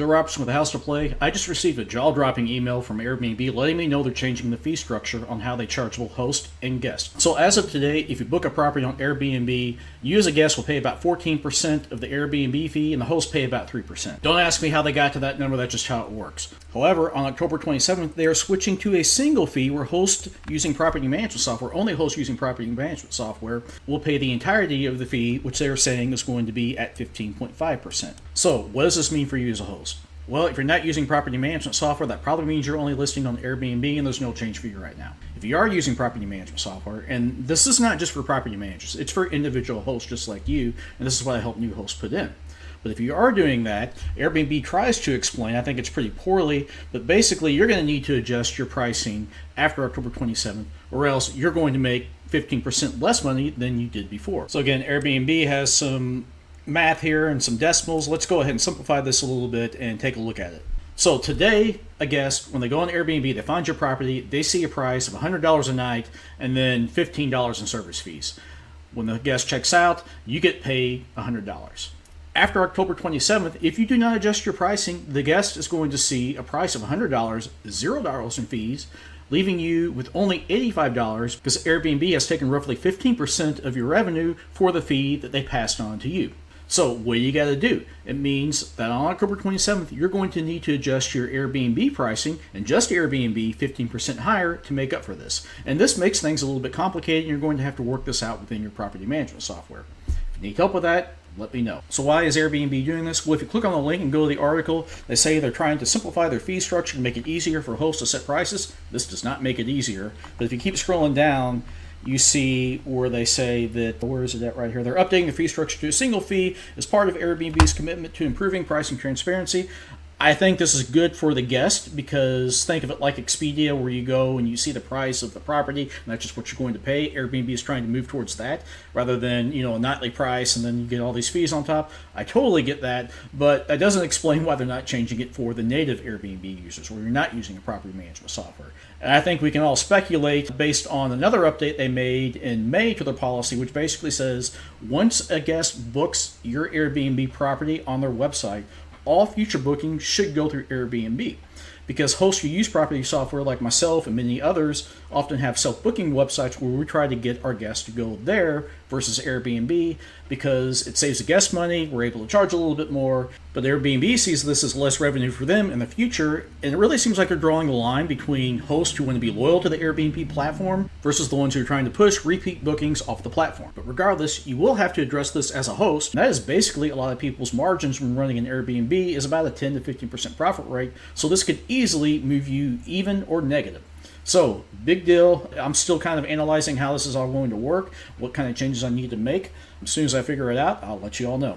Robson with a House to Play. I just received a jaw-dropping email from Airbnb letting me know they're changing the fee structure on how they charge both host and guest. So as of today, if you book a property on Airbnb, you as a guest will pay about 14% of the Airbnb fee and the host pay about 3%. Don't ask me how they got to that number, that's just how it works. However, on October 27th, they are switching to a single fee where hosts using property management software, only hosts using property management software, will pay the entirety of the fee, which they are saying is going to be at 15.5%. So what does this mean for you as a host? Well, if you're not using property management software, that probably means you're only listing on Airbnb and there's no change for you right now. If you are using property management software, and this is not just for property managers, it's for individual hosts just like you, and this is what I help new hosts put in. But if you are doing that, Airbnb tries to explain, I think it's pretty poorly, but basically you're going to need to adjust your pricing after October 27th, or else you're going to make 15% less money than you did before. So again, Airbnb has some math here and some decimals. Let's go ahead and simplify this a little bit and take a look at it. So today, a guest, when they go on Airbnb, they find your property, they see a price of $100 a night and then $15 in service fees. When the guest checks out, you get paid $100. After October 27th, if you do not adjust your pricing, the guest is going to see a price of $100, $0 in fees, leaving you with only $85 because Airbnb has taken roughly 15% of your revenue for the fee that they passed on to you. So what do you got to do? It means that on October 27th, you're going to need to adjust your Airbnb pricing and just Airbnb 15% higher to make up for this. And this makes things a little bit complicated, and you're going to have to work this out within your property management software. If you need help with that, let me know. So why is Airbnb doing this? Well, if you click on the link and go to the article, they say they're trying to simplify their fee structure to make it easier for hosts to set prices. This does not make it easier. But if you keep scrolling down, you see where they say that, where is it at right here? They're updating the fee structure to a single fee as part of Airbnb's commitment to improving pricing transparency. I think this is good for the guest because think of it like Expedia where you go and you see the price of the property and that's just what you're going to pay. Airbnb is trying to move towards that rather than, a nightly price and then you get all these fees on top. I totally get that, but that doesn't explain why they're not changing it for the native Airbnb users where you're not using a property management software. And I think we can all speculate based on another update they made in May to their policy, which basically says once a guest books your Airbnb property on their website, all future bookings should go through Airbnb. Because hosts who use property software like myself and many others often have self-booking websites where we try to get our guests to go there versus Airbnb because it saves the guest money, we're able to charge a little bit more, but Airbnb sees this as less revenue for them in the future, and it really seems like they're drawing a line between hosts who want to be loyal to the Airbnb platform versus the ones who are trying to push repeat bookings off the platform. But regardless, you will have to address this as a host. That is basically a lot of people's margins when running an Airbnb is about a 10 to 15% profit rate, so this could easily move you even or negative. So, big deal. I'm still kind of analyzing how this is all going to work, what kind of changes I need to make. As soon as I figure it out, I'll let you all know.